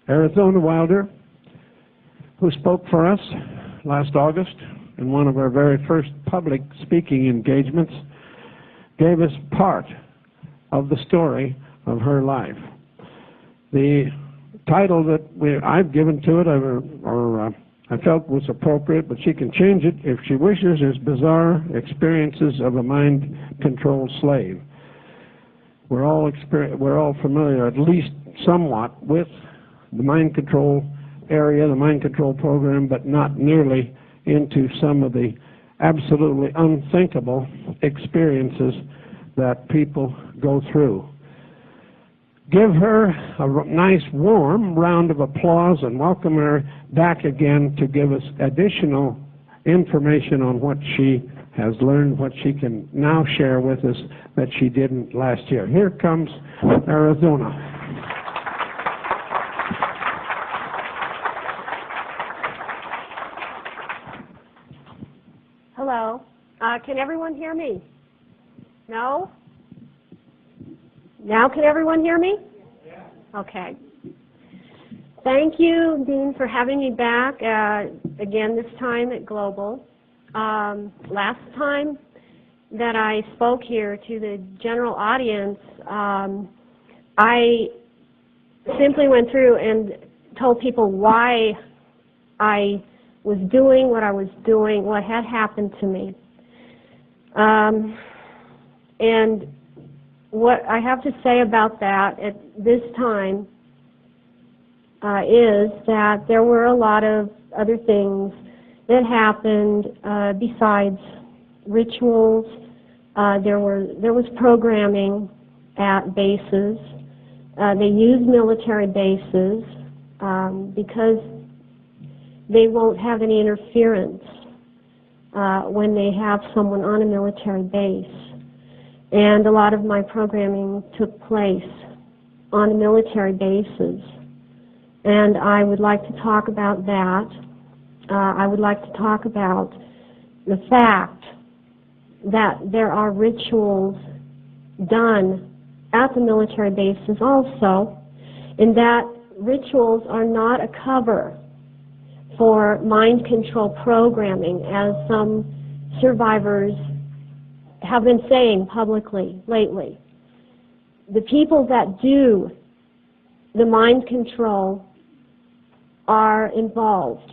Arizona Wilder, who spoke for us last August in one of our very first public speaking engagements, gave us part of the story of her life. The title that I've given to it, I felt was appropriate, but she can change it if she wishes, is Bizarre Experiences of a Mind-Controlled Slave. We're all familiar, at least somewhat, with the mind control area, the mind control program, but not nearly into some of the absolutely unthinkable experiences that people go through. Give her a nice warm round of applause and welcome her back again to give us additional information on what she has learned, what she can now share with us that she didn't last year. Here comes Arizona. Hello. Can everyone hear me? No? Now can everyone hear me? Yeah. Okay. Thank you, Dean, for having me back again, this time at Global. Last time that I spoke here to the general audience, I simply went through and told people why I was doing what I was doing, what had happened to me. And what I have to say about that at this time is that there were a lot of other things that happened besides rituals. There was programming at bases. They used military bases because they won't have any interference when they have someone on a military base. And a lot of my programming took place on military bases. And I would like to talk about that. I would like to talk about the fact that there are rituals done at the military bases also, and that rituals are not a cover for mind control programming, as some survivors have been saying publicly lately. The people that do the mind control are involved,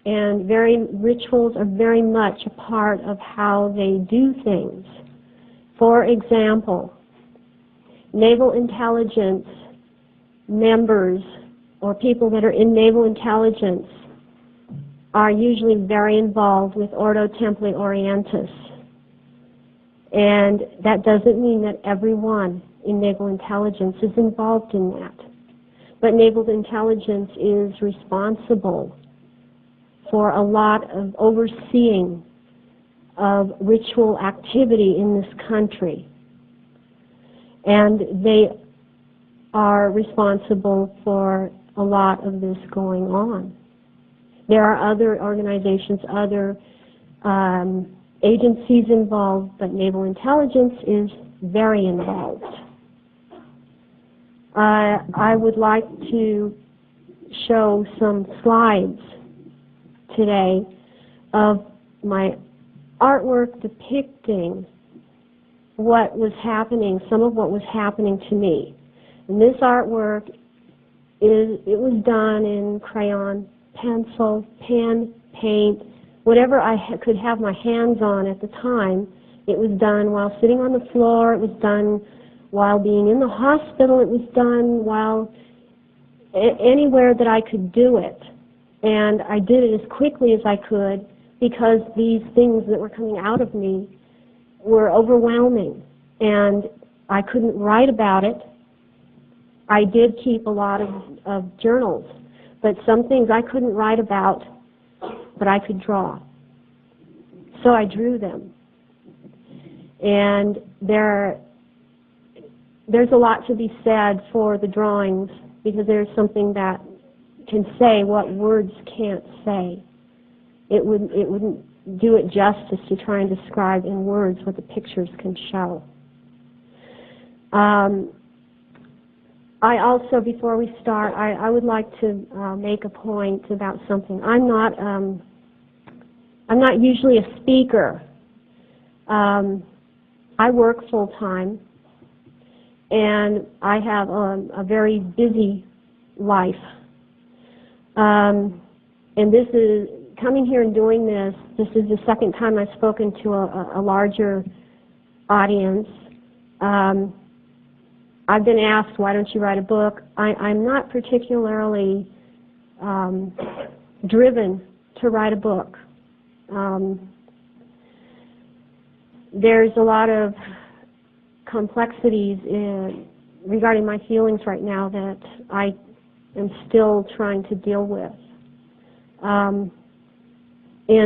and rituals are very much a part of how they do things. For example, naval intelligence members or people that are in naval intelligence are usually very involved with Ordo Templi Orientis. And that doesn't mean that everyone in naval intelligence is involved in that. But naval intelligence is responsible for a lot of overseeing of ritual activity in this country. And they are responsible for a lot of this going on. There are other organizations, other agencies involved, but naval intelligence is very involved. I would like to show some slides today of my artwork depicting what was happening, some of what was happening to me. And this artwork it was done in crayon, pencil, pen, paint, whatever I could have my hands on at the time. It was done while sitting on the floor. It was done while being in the hospital. It was done while anywhere that I could do it. And I did it as quickly as I could because these things that were coming out of me were overwhelming. And I couldn't write about it. I did keep a lot of journals, but some things I couldn't write about, but I could draw. So I drew them. And there's a lot to be said for the drawings, because there's something that can say what words can't say. It wouldn't do it justice to try and describe in words what the pictures can show. I also, before we start, I would like to make a point about something. I'm not usually a speaker. I work full time, and I have a very busy life. And this is coming here and doing this. This is the second time I've spoken to a larger audience. I've been asked, why don't you write a book? I'm not particularly driven to write a book. There's a lot of complexities regarding my feelings right now that I am still trying to deal with. And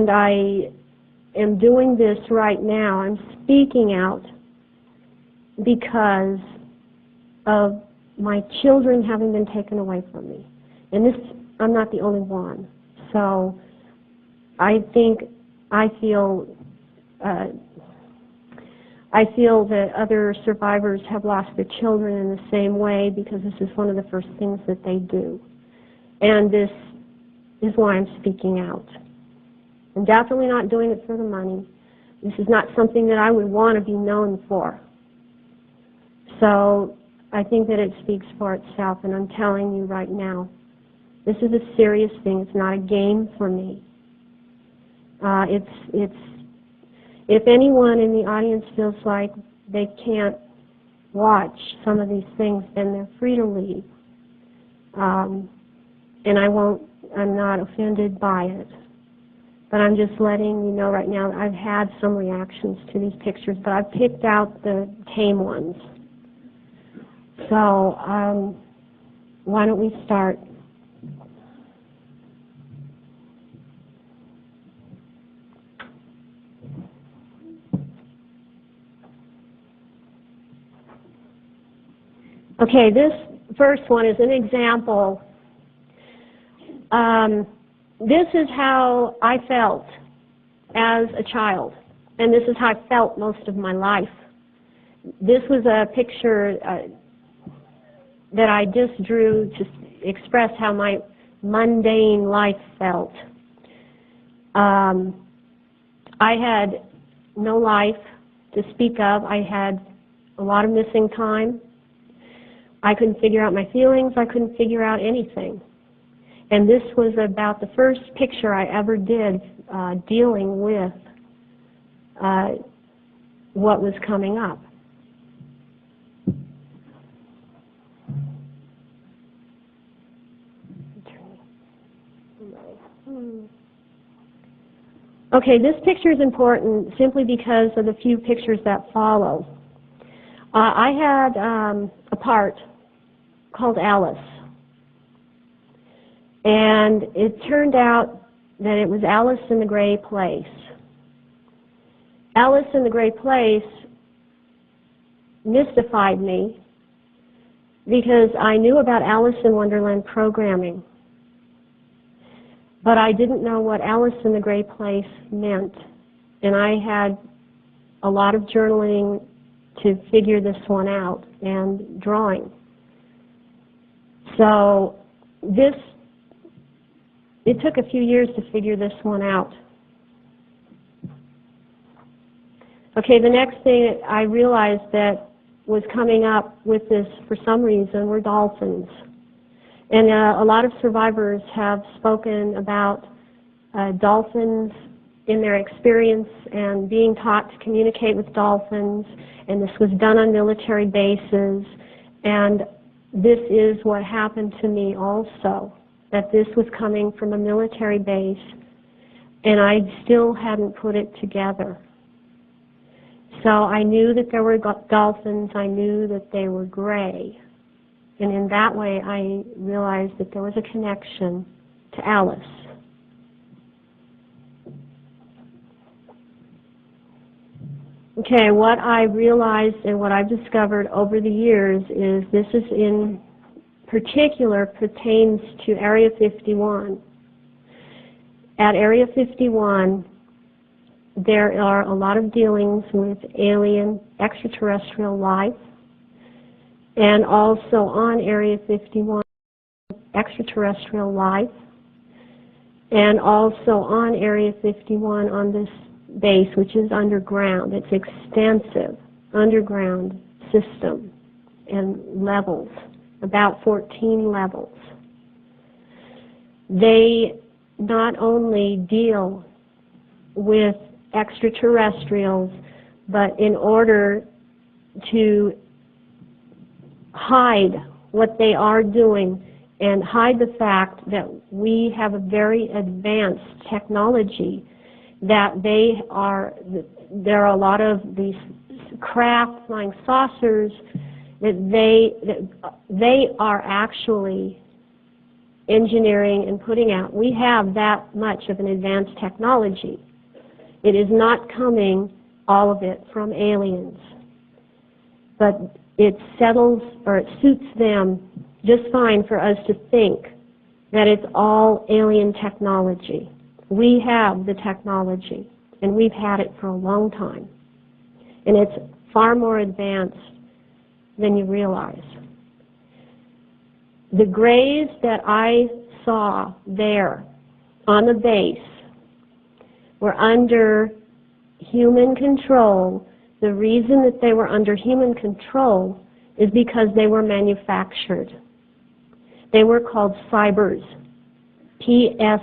I am doing this right now. I'm speaking out because of my children having been taken away from me. And this, I'm not the only one. So I feel that other survivors have lost their children in the same way, because this is one of the first things that they do. And this is why I'm speaking out. I'm definitely not doing it for the money. This is not something that I would want to be known for. So I think that it speaks for itself, and I'm telling you right now, this is a serious thing. It's not a game for me. If anyone in the audience feels like they can't watch some of these things, then they're free to leave. And I'm not offended by it. But I'm just letting you know right now that I've had some reactions to these pictures, but I've picked out the tame ones. So why don't we start? Okay, this first one is an example. This is how I felt as a child, and this is how I felt most of my life. This was a picture that I just drew to express how my mundane life felt. I had no life to speak of. I had a lot of missing time. I couldn't figure out my feelings. I couldn't figure out anything. And this was about the first picture I ever did dealing with what was coming up. Okay, this picture is important simply because of the few pictures that follow. I had a part called Alice. And it turned out that it was Alice in the Gray Place. Alice in the Gray Place mystified me because I knew about Alice in Wonderland programming, but I didn't know what Alice in the Gray Place meant. And I had a lot of journaling to figure this one out, and drawing. So it took a few years to figure this one out. Okay, the next thing I realized that was coming up with this for some reason were dolphins. And a lot of survivors have spoken about dolphins in their experience and being taught to communicate with dolphins, and this was done on military bases. And this is what happened to me also, that this was coming from a military base, and I still hadn't put it together. So I knew that there were dolphins, I knew that they were gray, and in that way I realized that there was a connection to Alice. Okay, what I realized and what I've discovered over the years is this is in particular pertains to Area 51. At Area 51, there are a lot of dealings with alien extraterrestrial life, and also on Area 51, extraterrestrial life, and also on Area 51 on this base, which is underground. It's extensive underground system and levels, about 14 levels. They not only deal with extraterrestrials, but in order to hide what they are doing and hide the fact that we have a very advanced technology, that there are a lot of these craft, flying saucers, that they are actually engineering and putting out. We have that much of an advanced technology. It is not coming, all of it, from aliens. But it settles, or it suits them just fine for us to think that it's all alien technology. We have the technology, and we've had it for a long time. And it's far more advanced than you realize. The grays that I saw there on the base were under human control. The reason that they were under human control is because they were manufactured. They were called cybers, P-S-I-B-E-R-S.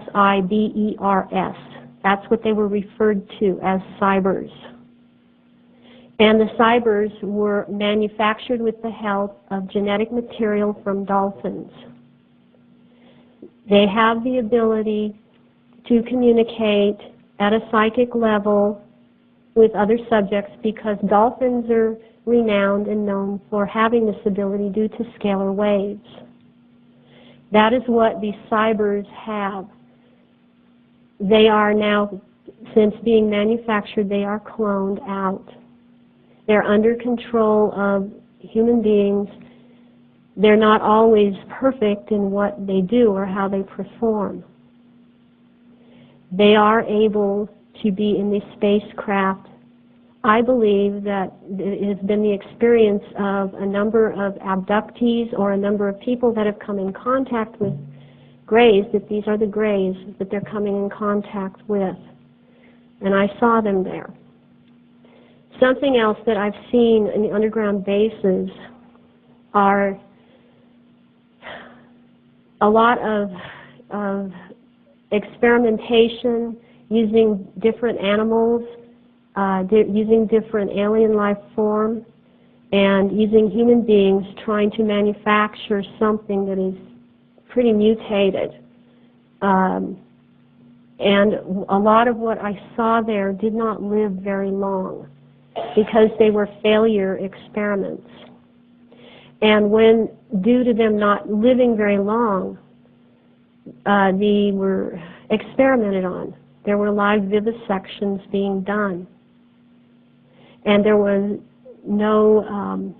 That's what they were referred to as cybers. And the cybers were manufactured with the help of genetic material from dolphins. They have the ability to communicate at a psychic level with other subjects because dolphins are renowned and known for having this ability due to scalar waves. That is what these cybers have. They are now, since being manufactured, they are cloned out. They're under control of human beings. They're not always perfect in what they do or how they perform. They are able to be in these spacecraft. I believe that it has been the experience of a number of abductees or a number of people that have come in contact with grays, that these are the grays that they're coming in contact with. And I saw them there. Something else that I've seen in the underground bases are a lot of experimentation using different animals, using different alien life form, and using human beings trying to manufacture something that is pretty mutated. And a lot of what I saw there did not live very long because they were failure experiments. And when, due to them not living very long, they were experimented on. There were live vivisections being done. And there was no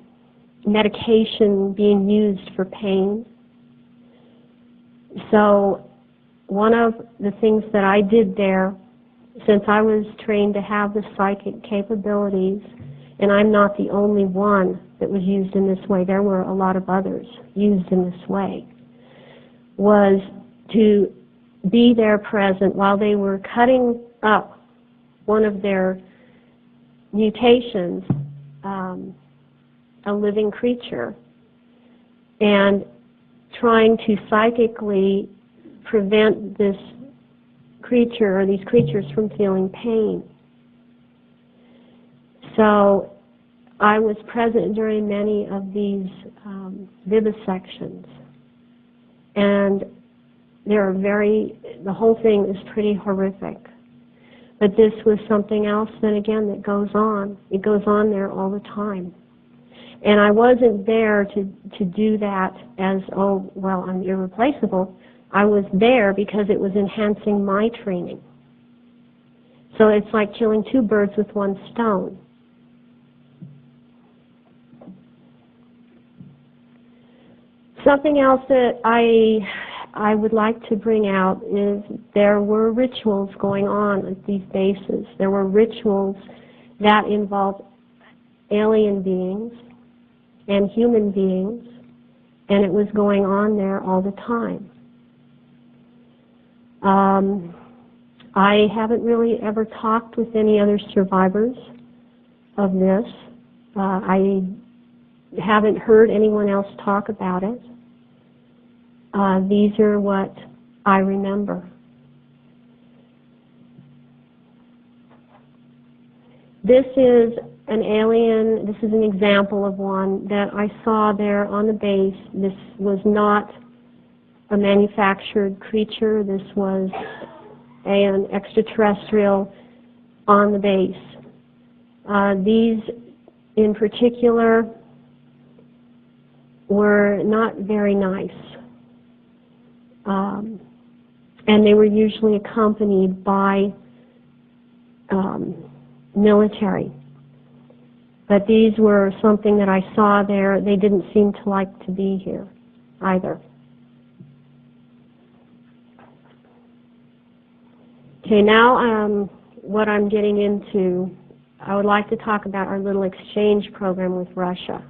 medication being used for pain. So one of the things that I did there, since I was trained to have the psychic capabilities, and I'm not the only one that was used in this way, there were a lot of others used in this way, was to be there present while they were cutting up one of their mutations, a living creature, and trying to psychically prevent this creature or these creatures from feeling pain. So I was present during many of these vivisections, and the whole thing is pretty horrific. But this was something else then again that goes on. It goes on there all the time. And I wasn't there to do that as, oh, well, I'm irreplaceable. I was there because it was enhancing my training. So it's like killing two birds with one stone. Something else that I would like to bring out is there were rituals going on at these bases. There were rituals that involved alien beings and human beings, and it was going on there all the time. I haven't really ever talked with any other survivors of this. I haven't heard anyone else talk about it. These are what I remember. This is an alien, this is an example of one that I saw there on the base. This was not a manufactured creature. This was an extraterrestrial on the base. These in particular were not very nice. And they were usually accompanied by military. But these were something that I saw there. They didn't seem to like to be here either. Okay, now what I'm getting into, I would like to talk about our little exchange program with Russia.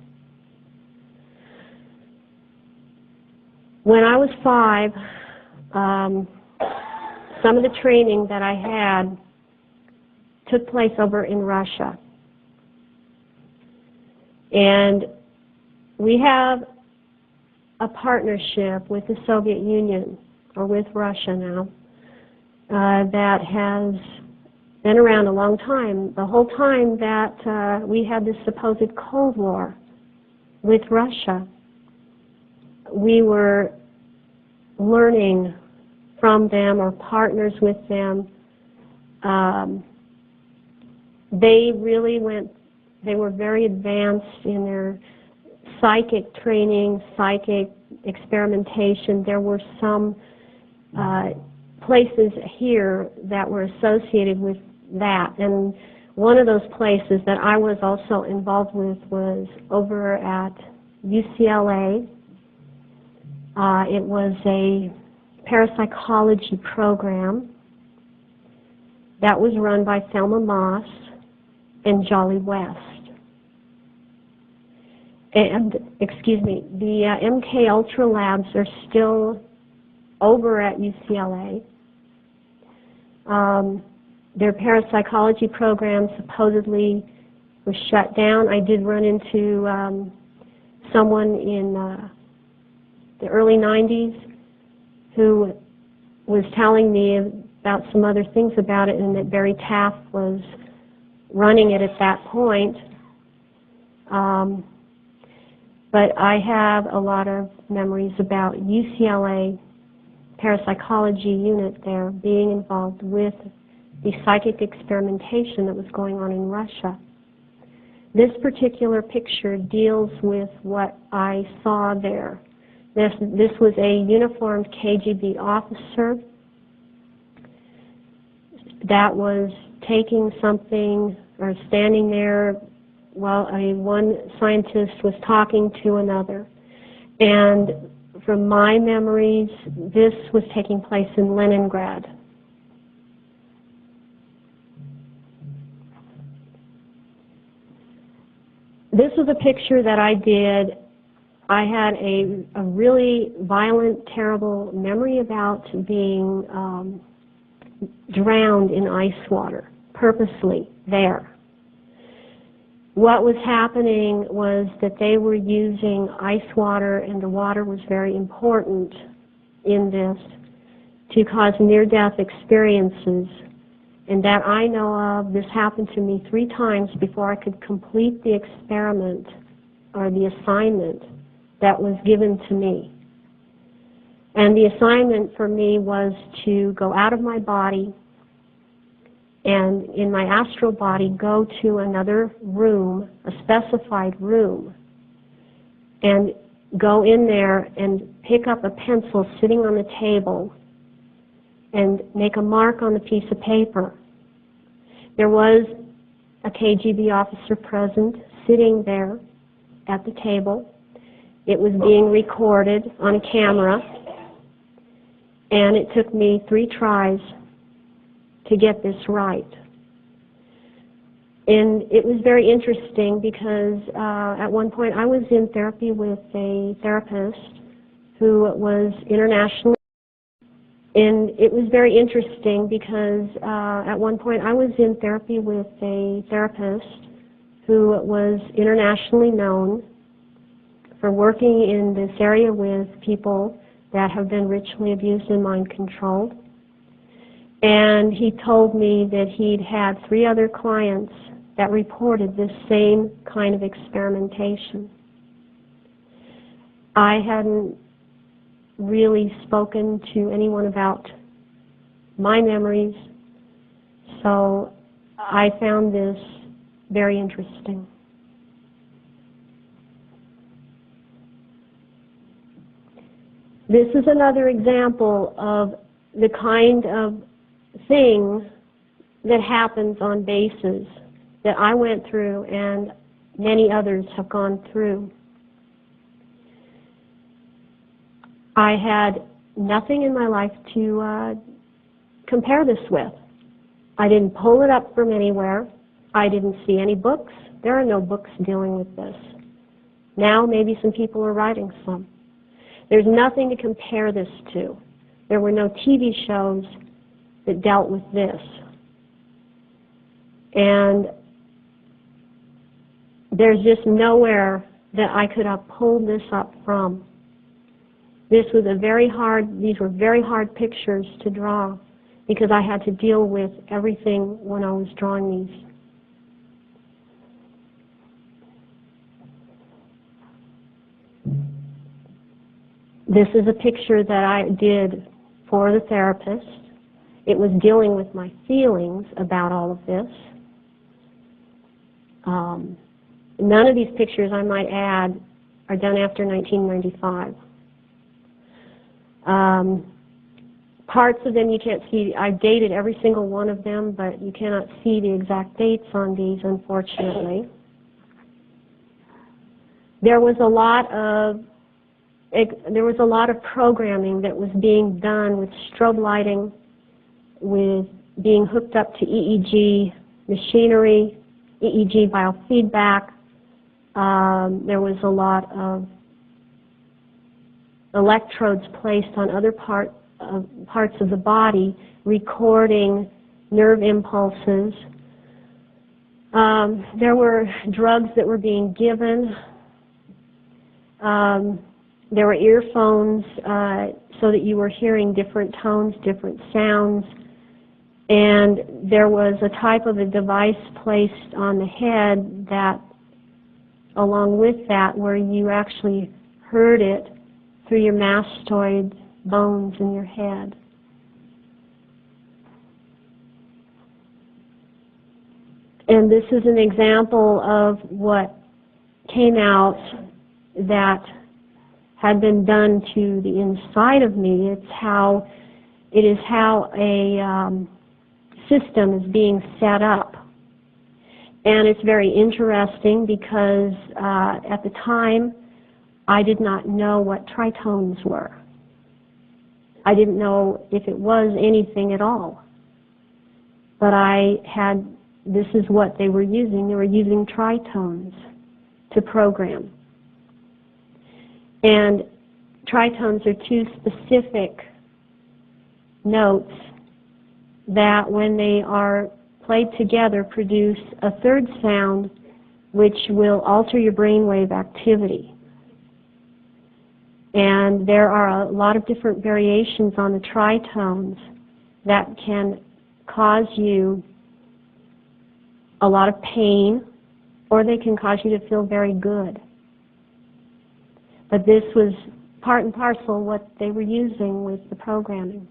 When I was 5, some of the training that I had took place over in Russia. And we have a partnership with the Soviet Union, or with Russia now, that has been around a long time. The whole time that we had this supposed Cold War with Russia, we were learning from them or partners with them. They were very advanced in their psychic training, psychic experimentation. There were some places here that were associated with that. And one of those places that I was also involved with was over at UCLA. It was a parapsychology program that was run by nThelma and Jolly West. And, the MK Ultra labs are still over at UCLA. Their parapsychology program supposedly was shut down. I did run into someone in the early 90s who was telling me about some other things about it, and that Barry Taft was running it at that point. But I have a lot of memories about UCLA parapsychology unit there being involved with the psychic experimentation that was going on in Russia. This particular picture deals with what I saw there. This was a uniformed KGB officer that was taking something or standing there while one scientist was talking to another. And from my memories, this was taking place in Leningrad. This was a picture that I did. I had a really violent, terrible memory about being drowned in ice water, purposely there. What was happening was that they were using ice water, and the water was very important in this, to cause near-death experiences. And that I know of, this happened to me 3 times before I could complete the experiment or the assignment that was given to me. And the assignment for me was to go out of my body and in my astral body go to another room, a specified room, and go in there and pick up a pencil sitting on the table and make a mark on the piece of paper. There was a KGB officer present, sitting there at the table. It was being recorded on a camera, and it took me 3 tries to get this right. And it was very interesting because at one point I was in therapy with a therapist who was internationally. And it was very interesting because at one point I was in therapy with a therapist who was internationally known for working in this area with people that have been ritually abused and mind controlled. And he told me that he'd had 3 other clients that reported this same kind of experimentation. I hadn't really spoken to anyone about my memories, so I found this very interesting. This is another example of the kind of thing that happens on bases that I went through and many others have gone through. I had nothing in my life to compare this with. I didn't pull it up from anywhere. I didn't see any books. There are no books dealing with this. Now maybe some people are writing some. There's nothing to compare this to. There were no TV shows that dealt with this. And there's just nowhere that I could have pulled this up from. This was these were very hard pictures to draw because I had to deal with everything when I was drawing these. This is a picture that I did for the therapist. It was dealing with my feelings about all of this. None of these pictures, I might add, are done after 1995. Parts of them you can't see. I've dated every single one of them, but you cannot see the exact dates on these, unfortunately. There was a lot of programming that was being done with strobe lighting, with being hooked up to EEG machinery, EEG biofeedback. There was a lot of electrodes placed on other parts of the body, recording nerve impulses. There were drugs that were being given. There were earphones so that you were hearing different tones, different sounds. And there was a type of a device placed on the head that, along with that, where you actually heard it through your mastoid bones in your head. And this is an example of what came out that had been done to the inside of me. It is how a system is being set up. And it's very interesting because at the time I did not know what tritones were. I didn't know if it was anything at all. But this is what they were using. They were using tritones to program. And tritones are 2 specific notes that, when they are played together, produce a 3rd sound which will alter your brainwave activity. And there are a lot of different variations on the tritones that can cause you a lot of pain, or they can cause you to feel very good. But this was part and parcel what they were using with the programming.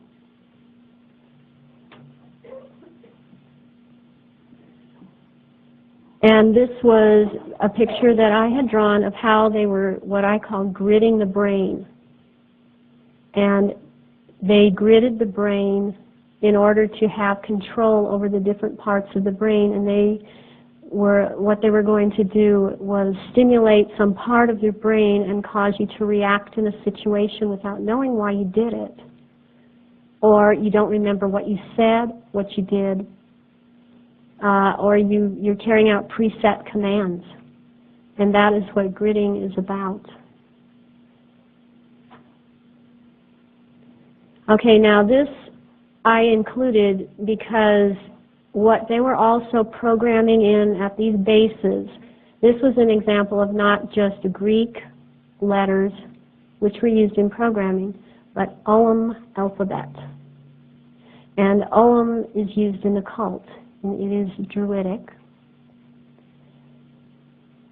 And this was a picture that I had drawn of how they were what I call gridding the brain. And they gridded the brain in order to have control over the different parts of the brain, and what they were going to do was stimulate some part of your brain and cause you to react in a situation without knowing why you did it. Or you don't remember what you said, what you did. or you're carrying out preset commands. And that is what gritting is about. Okay, now this I included because what they were also programming in at these bases, this was an example of not just Greek letters, which were used in programming, but Ogham alphabet. And Ogham is used in the cult, and it is Druidic.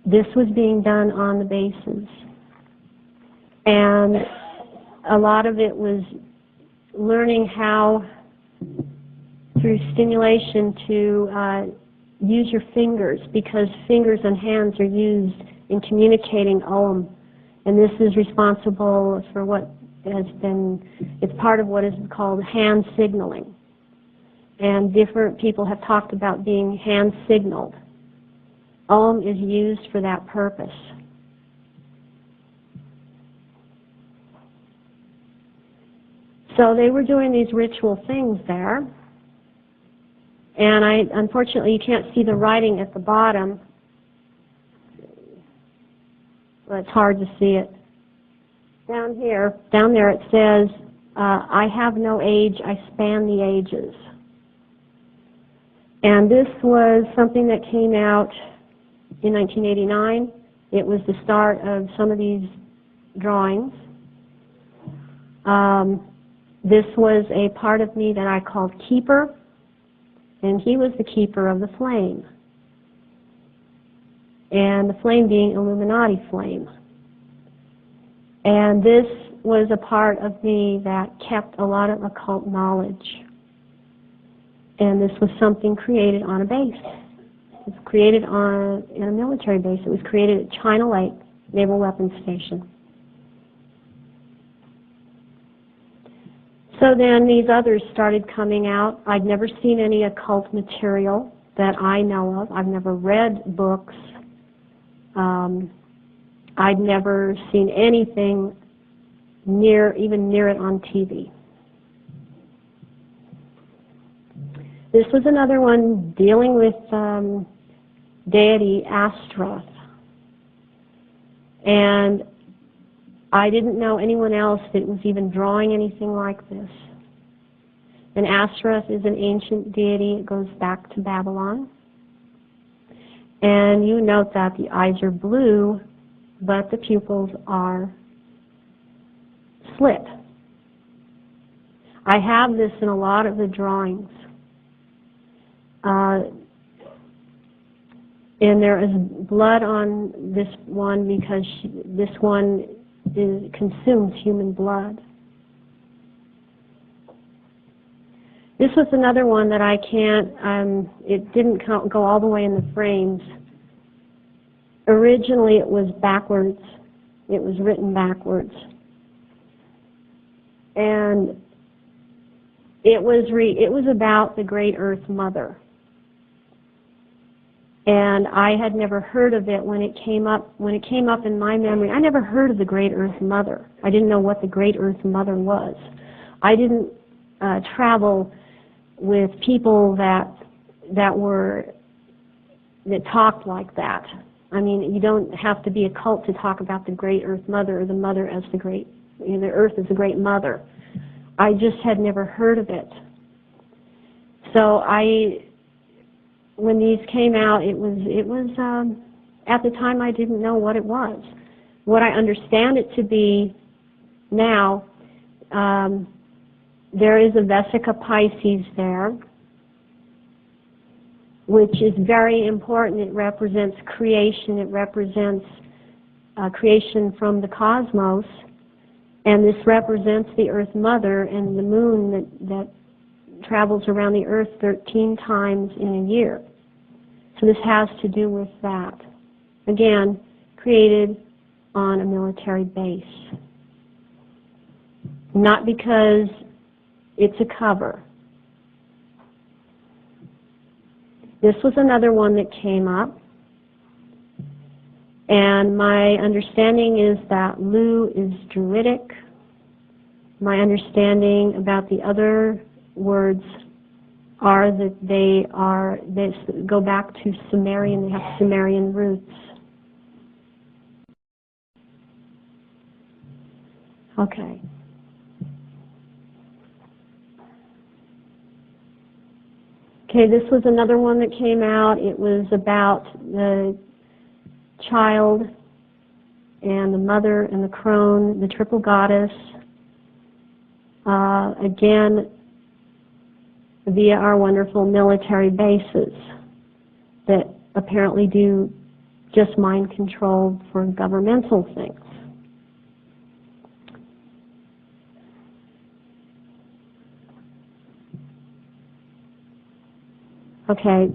This was being done on the bases. And a lot of it was learning how, through stimulation, to use your fingers, because fingers and hands are used in communicating Ogham. And this is responsible for what has been, it's part of what is called hand signaling. And different people have talked about being hand signaled. Ogham is used for that purpose. So they were doing these ritual things there. And unfortunately, you can't see the writing at the bottom. Well, it's hard to see it. Down there it says, I have no age, I span the ages. And this was something that came out in 1989. It was the start of some of these drawings. This was a part of me that I called Keeper, and he was the keeper of the flame. And the flame being Illuminati flame. And this was a part of me that kept a lot of occult knowledge. And this was something created on a base. It was created in a military base. It was created at China Lake Naval Weapons Station. So then these others started coming out. I'd never seen any occult material that I know of. I've never read books. I'd never seen anything even near it on TV. This was another one dealing with deity Astaroth. And I didn't know anyone else that was even drawing anything like this. And Astaroth is an ancient deity. It goes back to Babylon. And you note that the eyes are blue, but the pupils are slit. I have this in a lot of the drawings. And there is blood on this one because this one consumes human blood. This was another one that I can't, it didn't go all the way in the frames. Originally it was backwards. It was written backwards. And it was about the Great Earth Mother. And I had never heard of it when it came up in my memory. I never heard of the Great Earth Mother. I didn't know what the Great Earth Mother was. I didn't travel with people that talked like that. I mean, you don't have to be a cult to talk about the Great Earth Mother or the Mother as the Earth as the Great Mother. I just had never heard of it. So when these came out, it was at the time I didn't know what it was. What I understand it to be now, there is a Vesica Pisces there, which is very important. It represents creation. It represents creation from the cosmos. And this represents the Earth Mother and the moon that travels around the Earth 13 times in a year. So this has to do with that. Again, created on a military base. Not because it's a cover. This was another one that came up. And my understanding is that Lu is Druidic. My understanding about the other words are that they go back to Sumerian. They have Sumerian roots. Okay. Okay, this was another one that came out. It was about the child and the mother and the crone, the triple goddess. Again, via our wonderful military bases that apparently do just mind control for governmental things. Okay,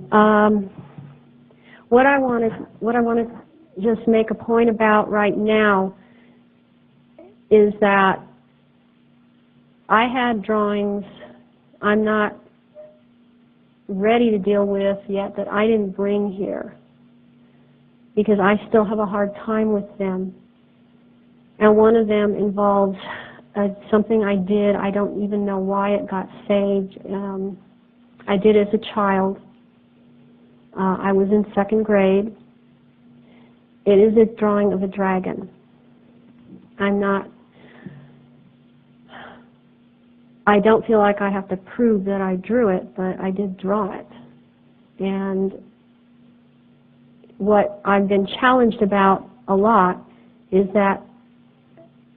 what I want to just make a point about right now is that I had drawings I'm not ready to deal with yet that I didn't bring here because I still have a hard time with them. And one of them involves something I did. I don't even know why it got saved. I did as a child. I was in 2nd grade. It is a drawing of a dragon. I don't feel like I have to prove that I drew it, but I did draw it. And what I've been challenged about a lot is that,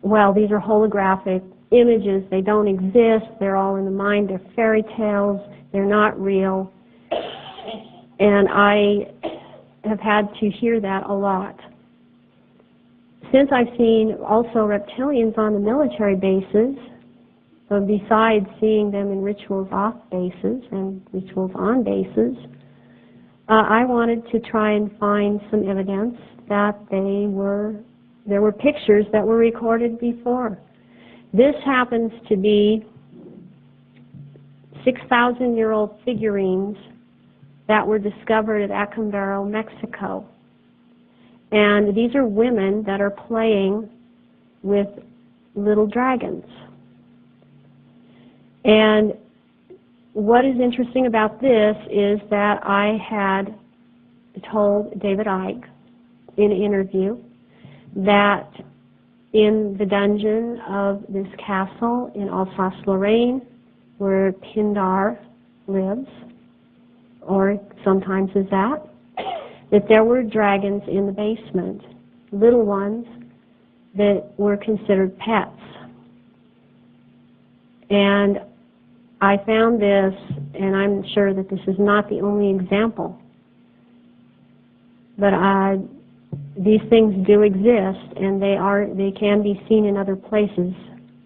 well, these are holographic images. They don't exist. They're all in the mind. They're fairy tales. They're not real. And I have had to hear that a lot. Since I've seen also reptilians on the military bases, so besides seeing them in rituals off bases and rituals on bases, I wanted to try and find some evidence that there were pictures that were recorded before. This happens to be 6,000-year-old figurines that were discovered at Acambaro, Mexico. And these are women that are playing with little dragons. And what is interesting about this is that I had told David Icke in an interview that in the dungeon of this castle in Alsace-Lorraine, where Pindar lives, or sometimes is at, that there were dragons in the basement, little ones that were considered pets. And I found this, and I'm sure that this is not the only example, but these things do exist, and they can be seen in other places,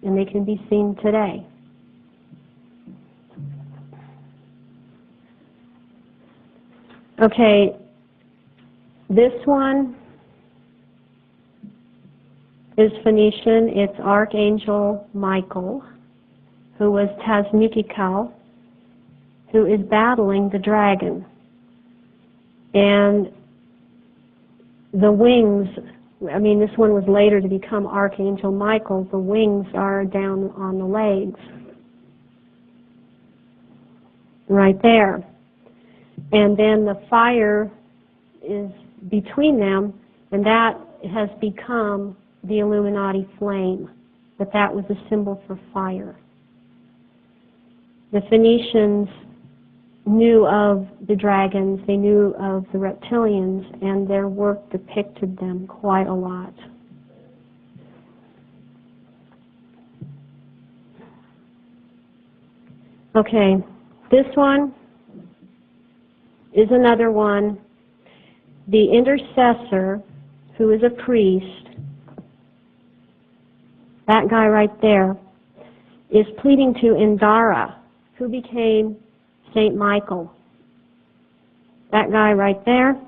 and they can be seen today. Okay, this one is Phoenician. It's Archangel Michael, who was Tazmikikal, who is battling the dragon. And the wings, this one was later to become Archangel Michael. The wings are down on the legs, right there. And then the fire is between them, and that has become the Illuminati flame, but that was a symbol for fire. The Phoenicians knew of the dragons, they knew of the reptilians, and their work depicted them quite a lot. Okay, this one is another one. The intercessor, who is a priest, that guy right there, is pleading to Indara, who became Saint Michael. That guy right there,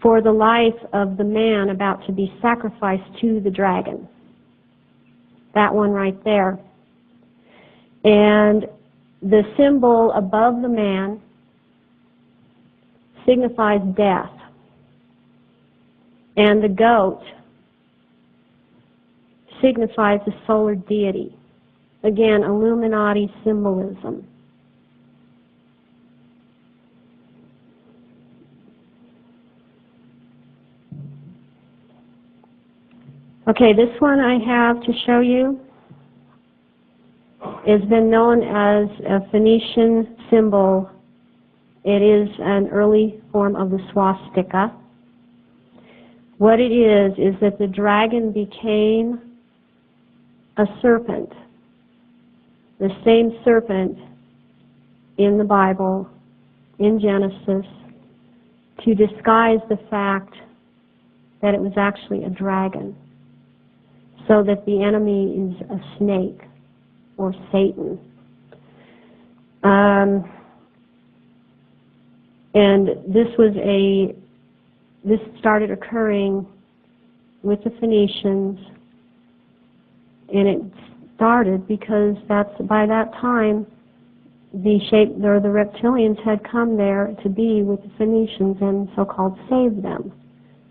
for the life of the man about to be sacrificed to the dragon. That one right there. And the symbol above the man signifies death. And the goat signifies the solar deity. Again, Illuminati symbolism. Okay, this one I have to show you has been known as a Phoenician symbol. It is an early form of the swastika. What it is that the dragon became a serpent, the same serpent in the Bible, in Genesis, to disguise the fact that it was actually a dragon, so that the enemy is a snake or Satan. And this started occurring with the Phoenicians, and it started because by that time the reptilians had come there to be with the Phoenicians and so-called save them.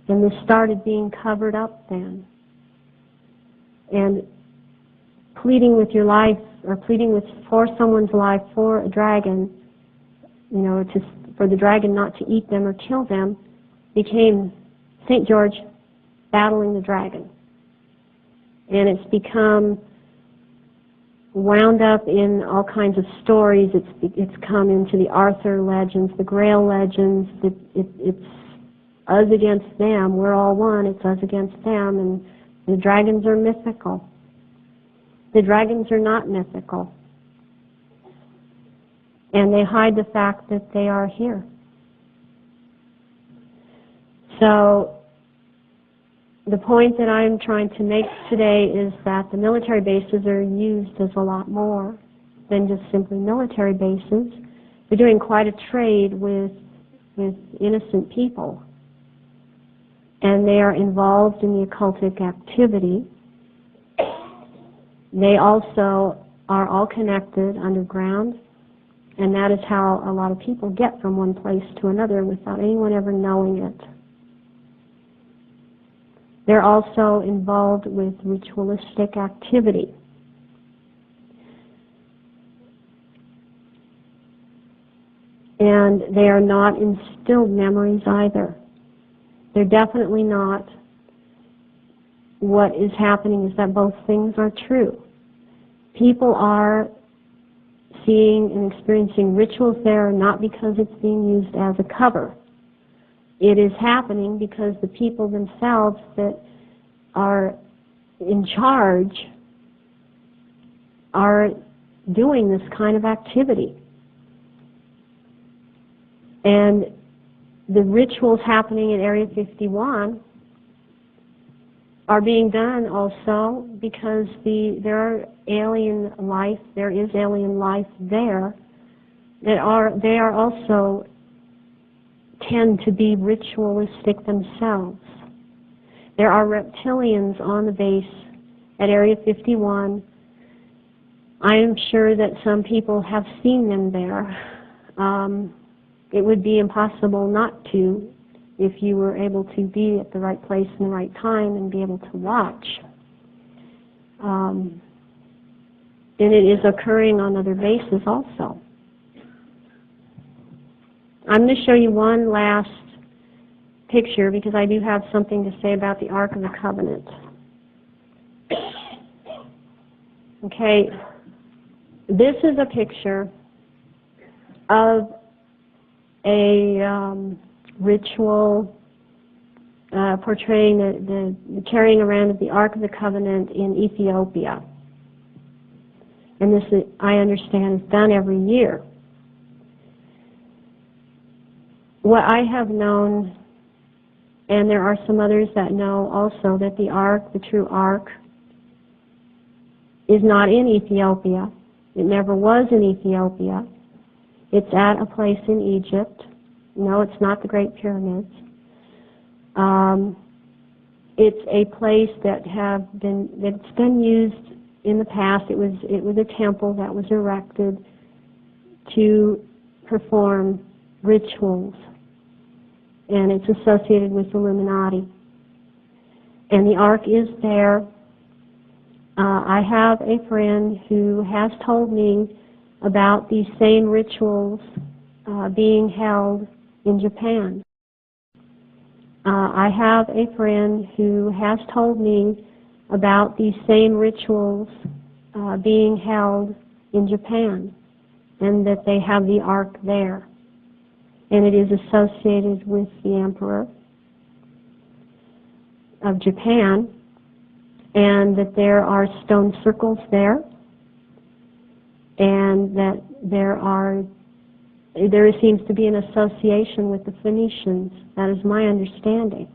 And this started being covered up then. And pleading with your life, or pleading for someone's life for a dragon, for the dragon not to eat them or kill them, became St. George battling the dragon. And it's become wound up in all kinds of stories. It's come into the Arthur legends, the Grail legends. It's us against them. We're all one. It's us against them. And the dragons are mythical. The dragons are not mythical. And they hide the fact that they are here. So the point that I'm trying to make today is that the military bases are used as a lot more than just simply military bases. They're doing quite a trade with innocent people. And they are involved in the occultic activity. They also are all connected underground, and that is how a lot of people get from one place to another without anyone ever knowing it. They're also involved with ritualistic activity. And they are not instilled memories either. They're definitely not. What is happening is that both things are true. People are seeing and experiencing rituals there not because it's being used as a cover. It is happening because the people themselves that are in charge are doing this kind of activity. And the rituals happening at Area 51 are being done also because there is alien life there they are also tend to be ritualistic themselves. There are reptilians on the base at Area 51. I am sure that some people have seen them there. It would be impossible not to if you were able to be at the right place and the right time and be able to watch. And it is occurring on other bases also. I'm going to show you one last picture because I do have something to say about the Ark of the Covenant. Okay, this is a picture of a ritual portraying the carrying around of the Ark of the Covenant in Ethiopia. And this, I understand, is done every year. What I have known, and there are some others that know also, that the Ark, the true Ark, is not in Ethiopia. It never was in Ethiopia. It's at a place in Egypt. No, it's not the Great Pyramids. It's a place that's been used in the past. It was a temple that was erected to perform rituals, and it's associated with Illuminati. And the Ark is there. I have a friend who has told me about these same rituals being held in Japan. I have a friend who has told me about these same rituals being held in Japan, and that they have the Ark there. And it is associated with the Emperor of Japan, and that there are stone circles there, and that there seems to be an association with the Phoenicians. That is my understanding.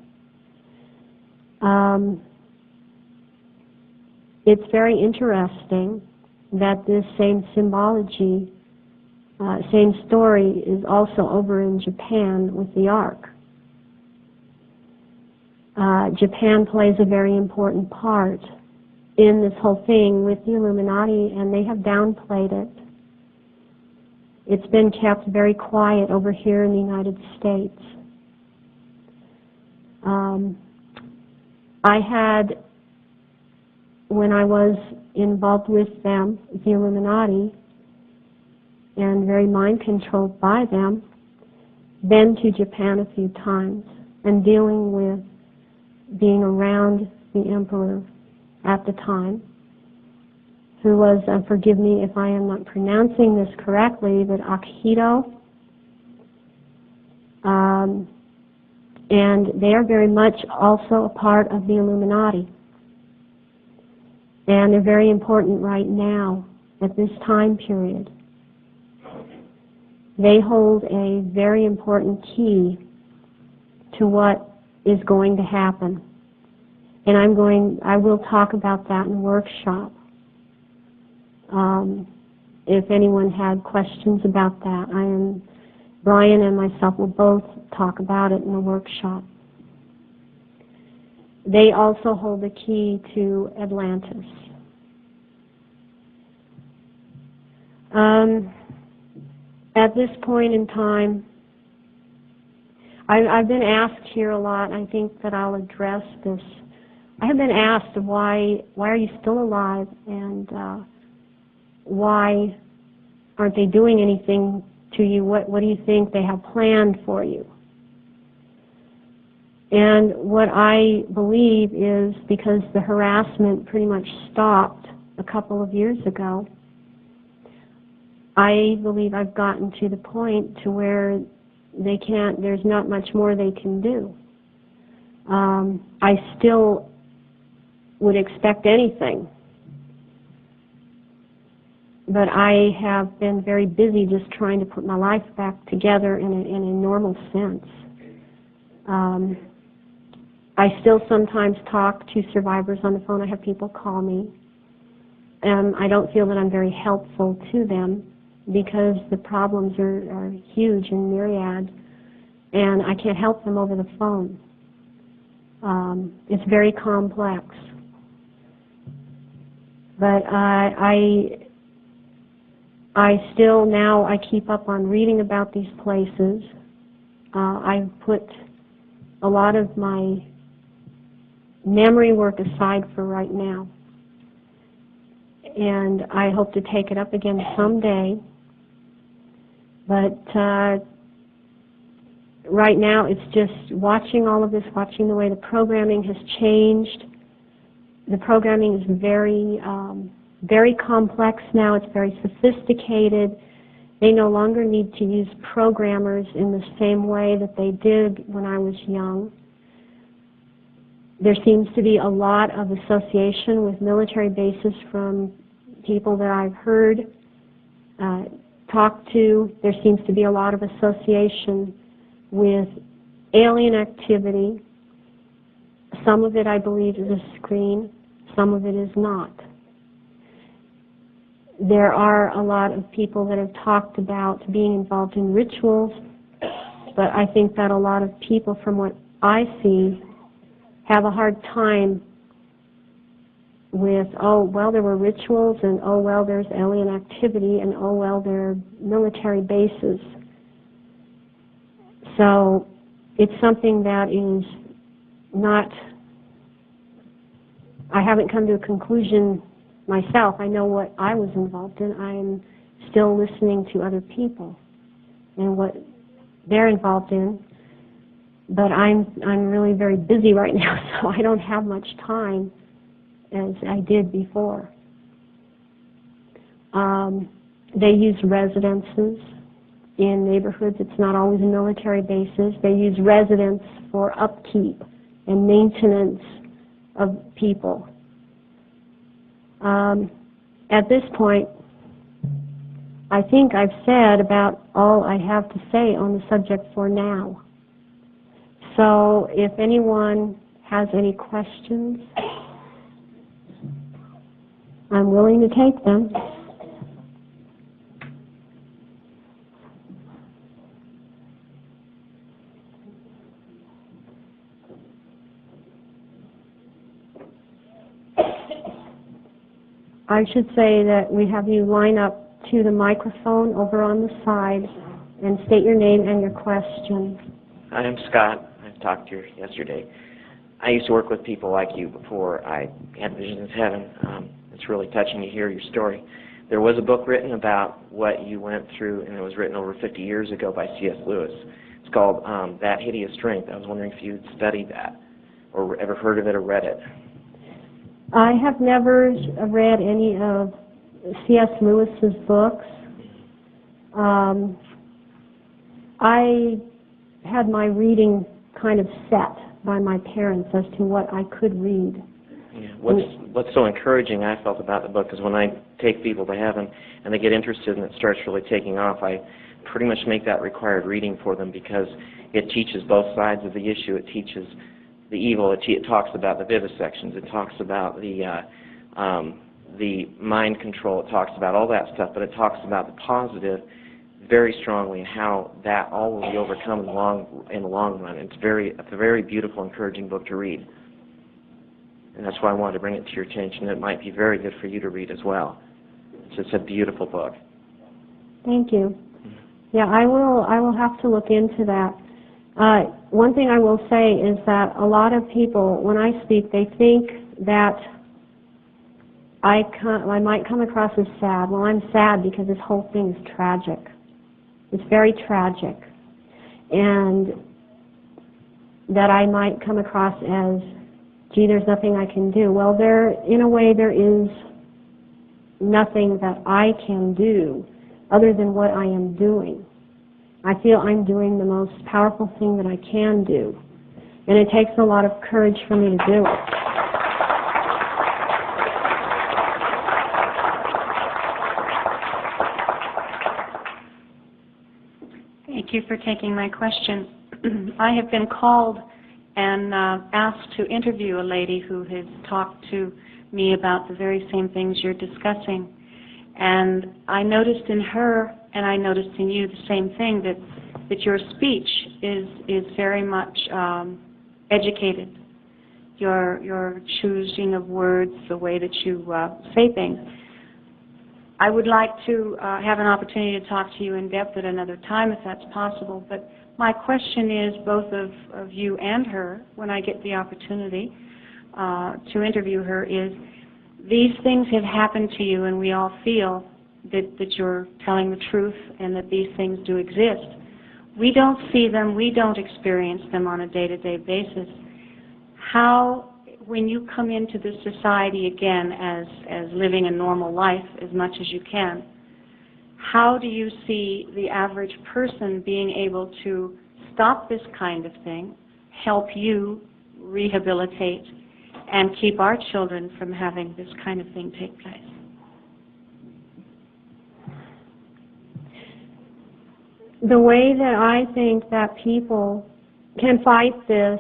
It's very interesting that this same symbology, same story is also over in Japan with the Ark. Japan plays a very important part in this whole thing with the Illuminati, and they have downplayed it. It's been kept very quiet over here in the United States. I had, when I was involved with them, the Illuminati, and very mind-controlled by them, been to Japan a few times and dealing with being around the Emperor at the time, who was, forgive me if I am not pronouncing this correctly, but Akihito. And they are very much also a part of the Illuminati. And they're very important right now at this time period. They hold a very important key to what is going to happen. And I will talk about that in the workshop. If anyone had questions about that, Brian and myself will both talk about it in the workshop. They also hold the key to Atlantis. At this point in time, I've been asked here a lot, and I think that I'll address this. I have been asked, why are you still alive, and why aren't they doing anything to you? What do you think they have planned for you? And what I believe is, because the harassment pretty much stopped a couple of years ago, I believe I've gotten to the point to where there's not much more they can do. I still would expect anything, but I have been very busy just trying to put my life back together in a normal sense. I still sometimes talk to survivors on the phone. I have people call me, and I don't feel that I'm very helpful to them because the problems are huge and myriad, and I can't help them over the phone. It's very complex. But I still, now I keep up on reading about these places. I've put a lot of my memory work aside for right now. And I hope to take it up again someday. But right now it's just watching all of this, watching the way the programming has changed. The programming is very, very complex now. It's very sophisticated. They no longer need to use programmers in the same way that they did when I was young. There seems to be a lot of association with military bases from people that I've heard, talked to. There seems to be a lot of association with alien activity. Some of it, I believe, is a screen. Some of it is not. There are a lot of people that have talked about being involved in rituals, but I think that a lot of people, from what I see, have a hard time with, oh, well, there were rituals, and oh, well, there's alien activity, and oh, well, there are military bases. So it's something that is not, I haven't come to a conclusion myself. I know what I was involved in. I'm still listening to other people and what they're involved in. But I'm really very busy right now, so I don't have much time as I did before. They use residences in neighborhoods. It's not always military bases. They use residents for upkeep and maintenance of people. At this point, I think I've said about all I have to say on the subject for now. So if anyone has any questions, I'm willing to take them. I should say that we have you line up to the microphone over on the side and state your name and your question. Hi, I'm Scott. I talked to you yesterday. I used to work with people like you before I had Visions of Heaven. It's really touching to hear your story. There was a book written about what you went through, and it was written over 50 years ago by C.S. Lewis. It's called That Hideous Strength. I was wondering if you'd studied that or ever heard of it or read it. I have never read any of C.S. Lewis's books. I had my reading kind of set by my parents as to what I could read. Yeah. What's so encouraging I felt about the book is when I take people to heaven and they get interested and it starts really taking off, I pretty much make that required reading for them because it teaches both sides of the issue. It teaches the evil. It talks about the vivisections. It talks about the mind control. It talks about all that stuff, but it talks about the positive very strongly and how that all will be overcome in the long run. It's a very beautiful, encouraging book to read. And that's why I wanted to bring it to your attention. It might be very good for you to read as well. It's just a beautiful book. Thank you. Yeah, I will have to look into that. One thing I will say is that a lot of people, when I speak, they think that I might come across as sad. Well, I'm sad because this whole thing is tragic. It's very tragic. And that I might come across as, gee, there's nothing I can do. Well, in a way, there is nothing that I can do other than what I am doing. I feel I'm doing the most powerful thing that I can do. And it takes a lot of courage for me to do it. Thank you for taking my question. I have been called and asked to interview a lady who has talked to me about the very same things you're discussing. And I noticed in her, and I noticed in you the same thing, that your speech is very much educated. Your choosing of words, the way that you say things. I would like to have an opportunity to talk to you in depth at another time if that's possible, but my question is, both of you and her, when I get the opportunity to interview her, is these things have happened to you and we all feel that you're telling the truth and that these things do exist. We don't see them, we don't experience them on a day-to-day basis. How, when you come into this society again as living a normal life as much as you can, how do you see the average person being able to stop this kind of thing, help you rehabilitate, and keep our children from having this kind of thing take place? The way that I think that people can fight this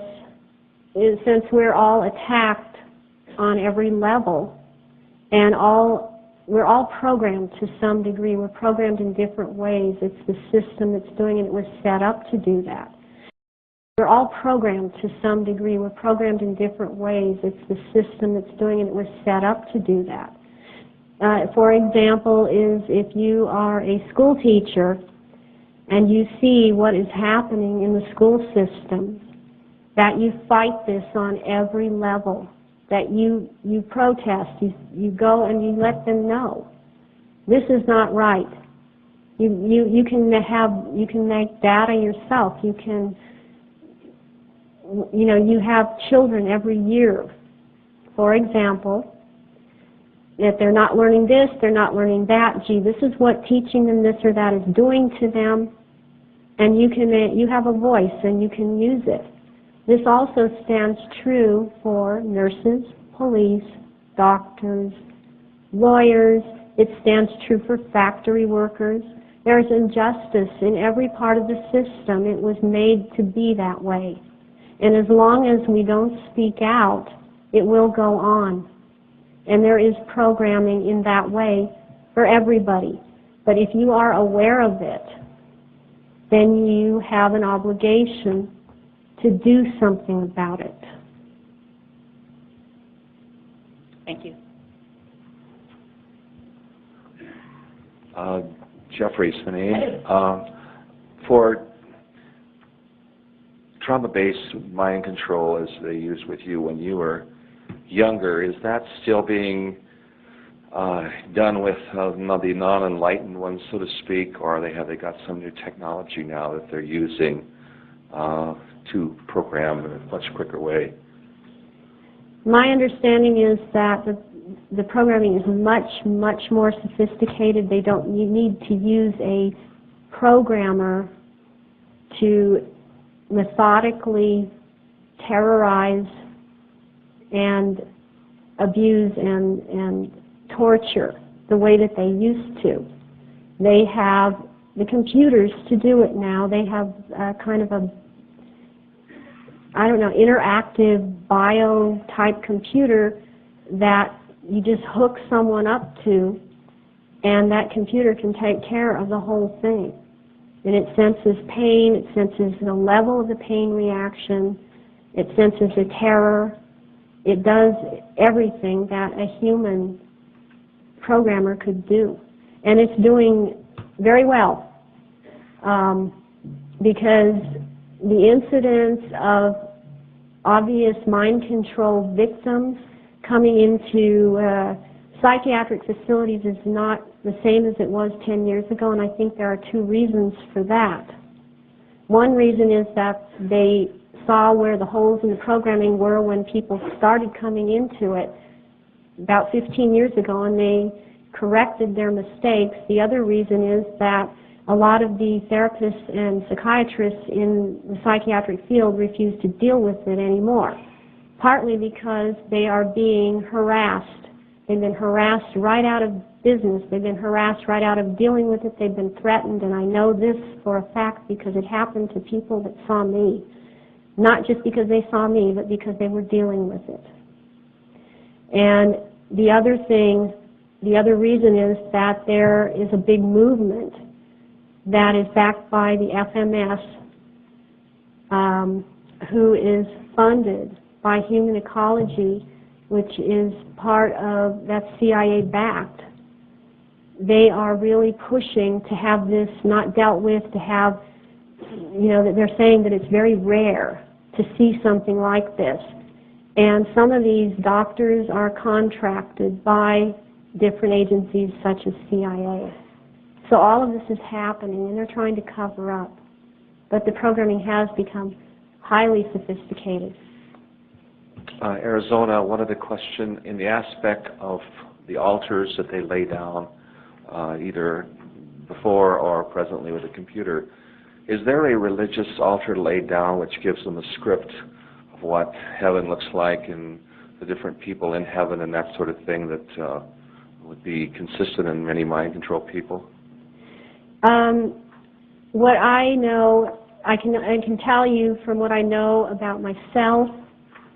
is, since we're all attacked on every level, and we're all programmed to some degree. We're programmed in different ways. It's the system that's doing it. It was set up to do that. We're all programmed to some degree. We're programmed in different ways. It's the system that's doing it. It was set up to do that. For example, is if you are a school teacher and you see what is happening in the school system, that you fight this on every level, that you protest, you go and you let them know this is not right. You can make data yourself. You can, you have children every year. For example, that they're not learning this, they're not learning that. Gee, this is what teaching them this or that is doing to them. And you have a voice and you can use it. This also stands true for nurses, police, doctors, lawyers. It stands true for factory workers. There's injustice in every part of the system. It was made to be that way. And as long as we don't speak out, it will go on. And there is programming in that way for everybody. But if you are aware of it, then you have an obligation to do something about it. Thank you. Jeffrey Spinay. For trauma-based mind control, as they used with you when you were younger, is that still being done with the non-enlightened ones, so to speak, or have they got some new technology now that they're using to program in a much quicker way? My understanding is that the programming is much, much more sophisticated. You need to use a programmer to methodically terrorize and abuse and torture the way that they used to. They have the computers to do it now. They have kind of a, interactive bio-type computer that you just hook someone up to, and that computer can take care of the whole thing. And it senses pain, it senses the level of the pain reaction, it senses the terror. It does everything that a human programmer could do. And it's doing very well, because the incidence of obvious mind control victims coming into psychiatric facilities is not the same as it was 10 years ago, and I think there are two reasons for that. One reason is that they saw where the holes in the programming were when people started coming into it about 15 years ago, and they corrected their mistakes. The other reason is that a lot of the therapists and psychiatrists in the psychiatric field refuse to deal with it anymore, partly because they are being harassed. They've been harassed right out of business. They've been harassed right out of dealing with it. They've been threatened, and I know this for a fact because it happened to people that saw me. Not just because they saw me, but because they were dealing with it. And the other reason is that there is a big movement that is backed by the FMS, who is funded by Human Ecology, which is part of, that's CIA-backed. They are really pushing to have this not dealt with, to have, that they're saying that it's very rare to see something like this. And some of these doctors are contracted by different agencies such as CIA. So all of this is happening, and they're trying to cover up. But the programming has become highly sophisticated. Arizona, one other question in the aspect of the altars that they lay down, either before or presently with a computer. Is there a religious altar laid down which gives them a script of what heaven looks like and the different people in heaven and that sort of thing that would be consistent in many mind control people? What I know, I can tell you from what I know about myself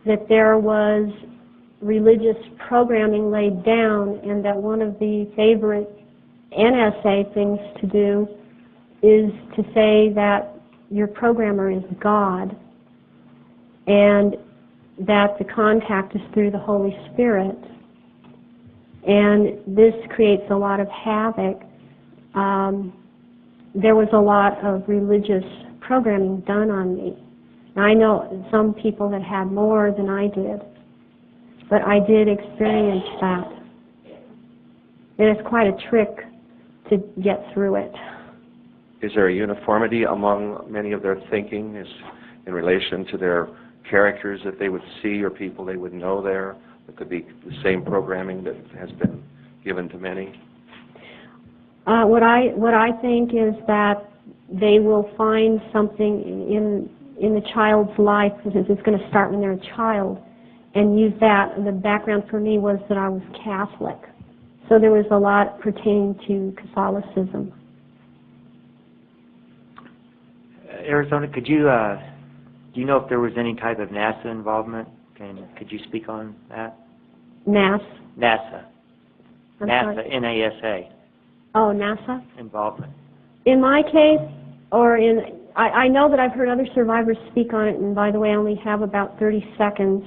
that there was religious programming laid down, and that one of the favorite NSA things to do is to say that your programmer is God and that the contact is through the Holy Spirit. And this creates a lot of havoc. There was a lot of religious programming done on me. Now, I know some people that had more than I did, but I did experience that. It is quite a trick to get through it. Is there a uniformity among many of their thinking in relation to their characters that they would see or people they would know there? It could be the same programming that has been given to many? What I think is that they will find something in the child's life, because it's going to start when they're a child, and use that. The background for me was that I was Catholic, so there was a lot pertaining to Catholicism. Arizona, could you do you know if there was any type of NASA involvement? Could you speak on that? NASA. I'm NASA, sorry? NASA. Oh, NASA? Involvement. In my case, or I know that I've heard other survivors speak on it, and by the way, I only have about 30 seconds,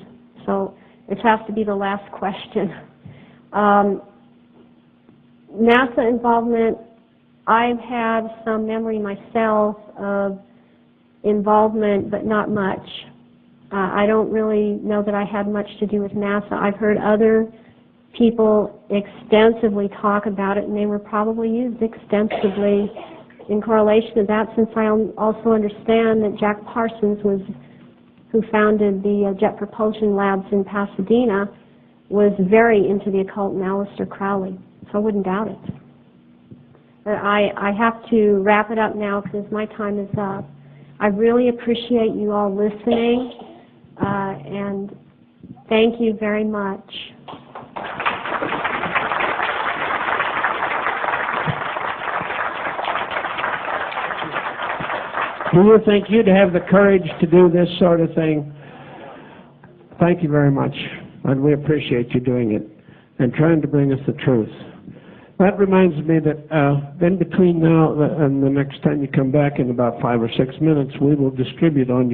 so it has to be the last question. NASA involvement, I've had some memory myself of involvement, but not much. I don't really know that I had much to do with NASA. I've heard other people extensively talk about it, and they were probably used extensively in correlation to that, since I also understand that Jack Parsons, who founded the Jet Propulsion Labs in Pasadena, was very into the occult, and Aleister Crowley, so I wouldn't doubt it. But I have to wrap it up now because my time is up. I really appreciate you all listening, and thank you very much. Do you think you'd have the courage to do this sort of thing? Thank you very much, and we appreciate you doing it and trying to bring us the truth. That reminds me that then between now and the next time you come back in about 5 or 6 minutes, we will distribute on